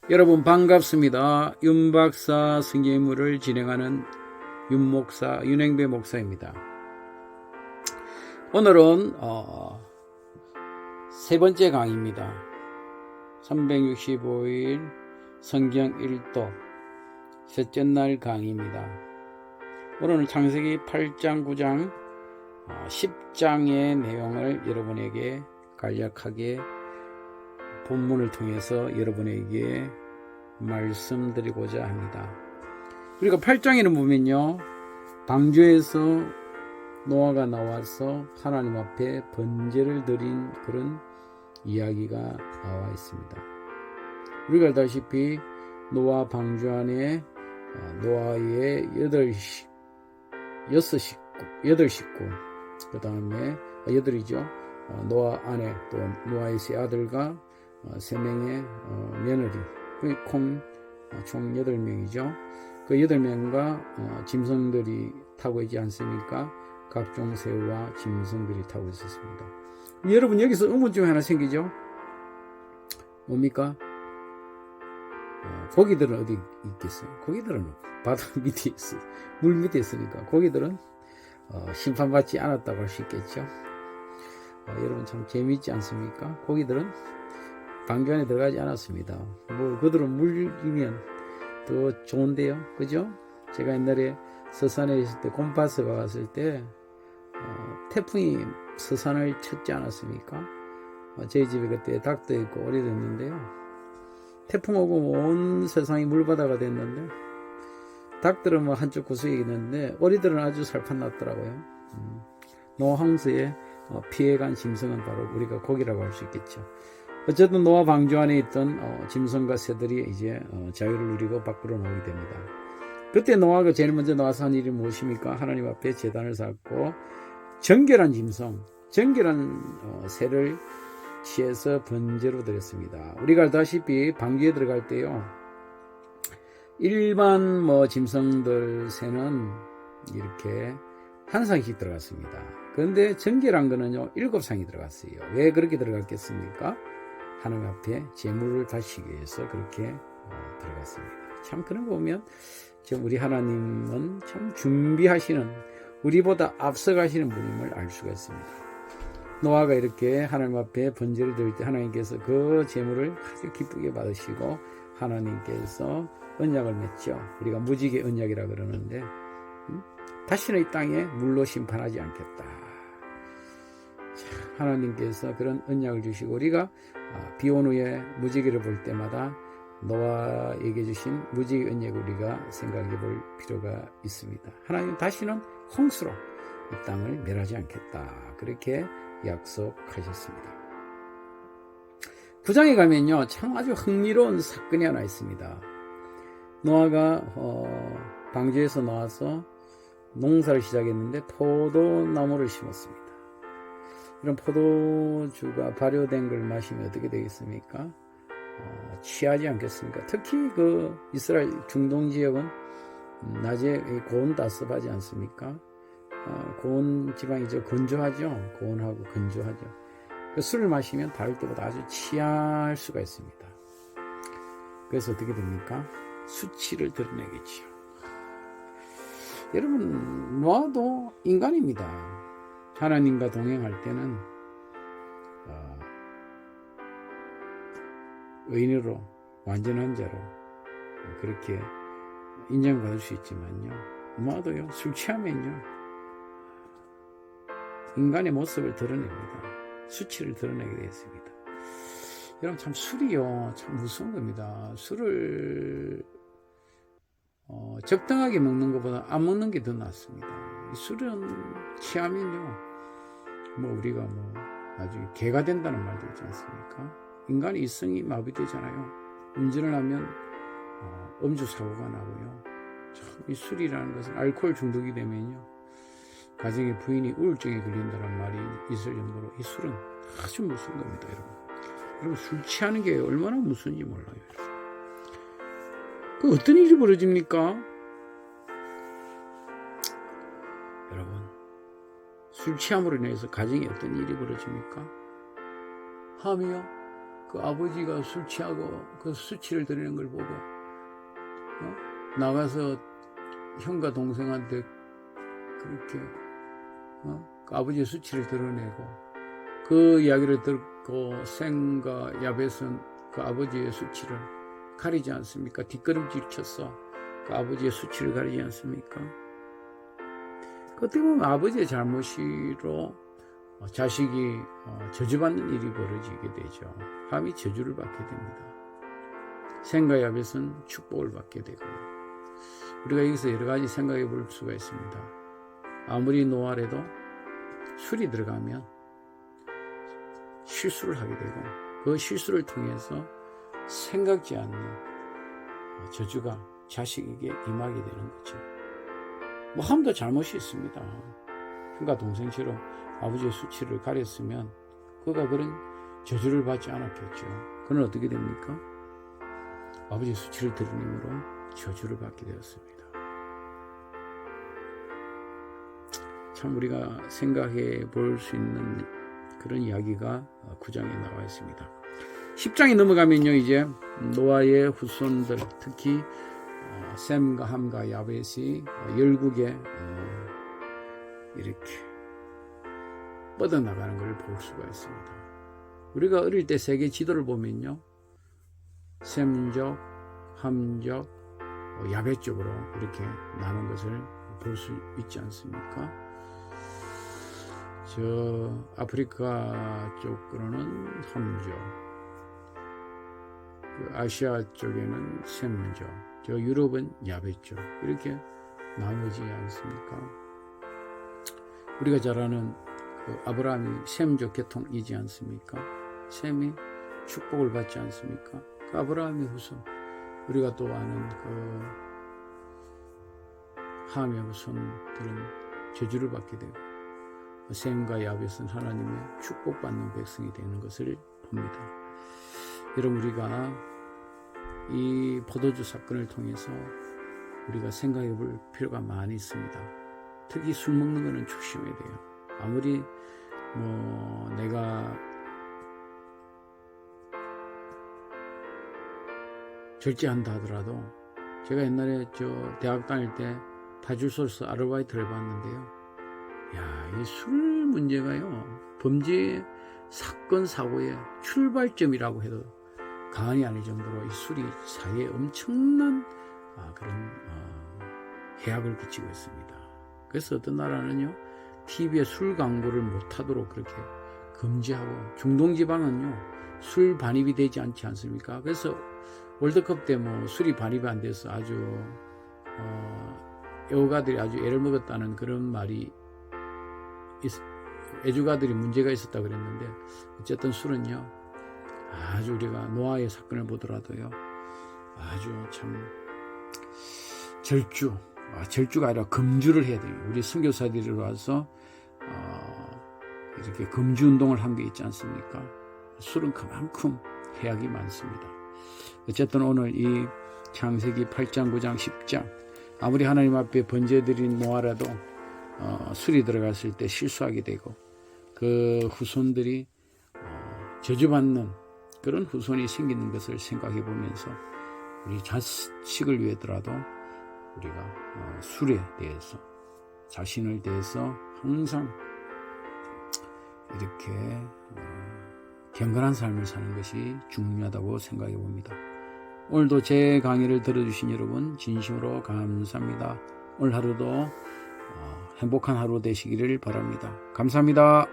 여러분 반갑습니다. 윤박사 성경인물을 진행하는 윤목사 윤행배 목사입니다. 오늘은 세 번째 강의입니다. 365일 성경 1도 셋째 날 강의입니다. 오늘은 창세기 8장 9장 10장의 내용을 여러분에게 간략하게 본문을 통해서 여러분에게 말씀드리고자 합니다. 우리가 8장에는 보면요, 방주에서 노아가 나와서 하나님 앞에 번제를 드린 그런 이야기가 나와 있습니다. 우리가 알다시피 노아 방주 안에 노아의 8식구, 그 다음에 8이죠. 노아 아내 또 노아의 세 아들과 3명의 며느리, 총 8명이죠. 그 8명과 짐승들이 타고 있지 않습니까? 각종 새우와 짐승들이 타고 있었습니다. 여러분, 여기서 의문점이 하나 생기죠? 뭡니까? 고기들은 어디 있겠어요? 고기들은 바다 밑에 있어요. 물 밑에 있으니까 고기들은 심판받지 않았다고 할 수 있겠죠. 여러분, 참 재미있지 않습니까? 고기들은 방주 안에 들어가지 않았습니다. 그들은 물이면 더 좋은데요, 그죠? 제가 옛날에 서산에 있을 때, 곰파스가 갔을 때 태풍이 서산을 쳤지 않았습니까? 저희 집에 그때 닭도 있고 오리도 있는데요, 태풍 오고 온 세상이 물바다가 됐는데 닭들은 한쪽 구석에 있는데 오리들은 아주 살판났더라고요. 노항수에 피해간 짐승은 바로 우리가 고기라고 할 수 있겠죠. 어쨌든 노아 방주 안에 있던 짐승과 새들이 이제 자유를 누리고 밖으로 나오게 됩니다. 그때 노아가 제일 먼저 나와서 한 일이 무엇입니까? 하나님 앞에 제단을 쌓고 정결한 짐승, 정결한 새를 취해서 번제로 드렸습니다. 우리가 알다시피 방주에 들어갈 때요, 일반 짐승들 새는 이렇게 한 상씩 들어갔습니다. 그런데 정결한 거는요, 7상이 들어갔어요. 왜 그렇게 들어갔겠습니까? 하나님 앞에 제물을 바치기 위해서 그렇게 들어갔습니다. 참 그런 거 보면 우리 하나님은 참 준비하시는, 우리보다 앞서가시는 분임을 알 수가 있습니다. 노아가 이렇게 하나님 앞에 번제를 드릴 때 하나님께서 그 제물을 아주 기쁘게 받으시고 하나님께서 언약을 맺죠. 우리가 무지개 언약이라 그러는데, 다시는 이 땅에 물로 심판하지 않겠다. 하나님께서 그런 언약을 주시고, 우리가 비온 후에 무지개를 볼 때마다 노아에게 주신 무지개 언약을 우리가 생각해 볼 필요가 있습니다. 하나님 다시는 홍수로 이 땅을 멸하지 않겠다, 그렇게 약속하셨습니다. 9장에 가면요, 참 아주 흥미로운 사건이 하나 있습니다. 노아가 방주에서 나와서 농사를 시작했는데 포도나무를 심었습니다. 이런 포도주가 발효된 걸 마시면 어떻게 되겠습니까? 취하지 않겠습니까? 특히 그 이스라엘 중동 지역은 낮에 고온 따습하지 않습니까? 고온 지방이죠. 건조하죠. 고온하고 건조하죠. 그 술을 마시면 다를 때보다 아주 취할 수가 있습니다. 그래서 어떻게 됩니까? 수치를 드러내겠죠. 여러분, 노아도 인간입니다. 하나님과 동행할 때는 의인으로, 완전한 자로 그렇게 인정받을 수 있지만요, 노아도요, 술 취하면요 인간의 모습을 드러냅니다. 수치를 드러내게 되었습니다. 여러분, 참 술이요, 참 무서운 겁니다. 술을 적당하게 먹는 것보다 안 먹는 게 더 낫습니다. 이 술은 취하면요, 우리가 나중에 개가 된다는 말도 있지 않습니까? 인간의 이성이 마비되잖아요. 운전을 하면 음주 사고가 나고요. 참, 이 술이라는 것은 알코올 중독이 되면요, 가정의 부인이 우울증에 걸린다는 말이 있을 정도로 이 술은 아주 무서운 겁니다, 여러분. 술 취하는 게 얼마나 무서운지 몰라요. 그 어떤 일이 벌어집니까? 여러분, 술 취함으로 인해서 가정에 어떤 일이 벌어집니까? 하며 그 아버지가 술 취하고 그 수치를 드리는 걸 보고 나가서 형과 동생한테 그렇게 그 아버지의 수치를 드러내고 그 이야기를 듣고 셈과 야벳은 그 아버지의 수치를 가리지 않습니까? 뒷걸음질 쳤어. 그 아버지의 수치를 가리지 않습니까? 어떻게 보면 아버지의 잘못으로 자식이 저주받는 일이 벌어지게 되죠. 함이 저주를 받게 됩니다. 셈과 야벳은 축복을 받게 되고요. 우리가 여기서 여러 가지 생각해 볼 수가 있습니다. 아무리 노아래도 술이 들어가면 실수를 하게 되고 그 실수를 통해서 생각지 않는 저주가 자식에게 임하게 되는 거죠. 뭐 함도 잘못이 있습니다. 형과 동생처럼 아버지의 수치를 가렸으면 그가 그런 저주를 받지 않았겠죠. 그는 어떻게 됩니까? 아버지의 수치를 드러내므로 저주를 받게 되었습니다. 참 우리가 생각해 볼 수 있는 그런 이야기가 9장에 나와 있습니다. 10장에 넘어가면요, 이제 노아의 후손들, 특히 셈과 함과 야벳이 열국에 이렇게 뻗어나가는 걸 볼 수가 있습니다. 우리가 어릴 때 세계 지도를 보면요, 셈족, 함족, 야벳족으로 이렇게 나눈 것을 볼 수 있지 않습니까? 저 아프리카 쪽으로는 함족, 그 아시아 쪽에는 셈족, 저 유럽은 야벳족, 이렇게 나누지 않습니까? 우리가 잘 아는 그 아브라함이 셈족 계통이지 않습니까? 셈이 축복을 받지 않습니까? 그 아브라함의 후손, 우리가 또 아는 그 함의 후손들은 저주를 받게 되고 셈과 야벳은 하나님의 축복받는 백성이 되는 것을 봅니다. 여러분, 우리가 이 포도주 사건을 통해서 우리가 생각해 볼 필요가 많이 있습니다. 특히 술 먹는 거는 조심해야 돼요. 아무리 내가 절제한다 하더라도, 제가 옛날에 대학 다닐 때 파출소에서 아르바이트를 해봤는데요, 이 술 문제가요, 범죄 사건 사고의 출발점이라고 해도 과언이 아닐 정도로 이 술이 사회에 엄청난 그런 해악을 끼치고 있습니다. 그래서 어떤 나라는요, TV에 술 광고를 못하도록 그렇게 금지하고, 중동지방은요 술 반입이 되지 않지 않습니까? 그래서 월드컵 때 술이 반입이 안 돼서 아주 애호가들이 아주 애를 먹었다는 그런 말이 애주가들이 문제가 있었다 그랬는데, 어쨌든 술은요, 아주 우리가 노아의 사건을 보더라도요, 아주 참 절주가 아니라 금주를 해야 돼요. 우리 선교사들이 와서 이렇게 금주 운동을 한 게 있지 않습니까? 술은 그만큼 해악이 많습니다. 어쨌든 오늘 이 창세기 8장, 9장, 10장, 아무리 하나님 앞에 번제드린 노아라도 술이 들어갔을 때 실수하게 되고 그 후손들이 저주받는 그런 후손이 생기는 것을 생각해 보면서 우리 자식을 위해더라도 우리가 술에 대해서, 자신을 대해서 항상 이렇게 경건한 삶을 사는 것이 중요하다고 생각해 봅니다. 오늘도 제 강의를 들어주신 여러분 진심으로 감사합니다. 오늘 하루도 행복한 하루 되시기를 바랍니다. 감사합니다.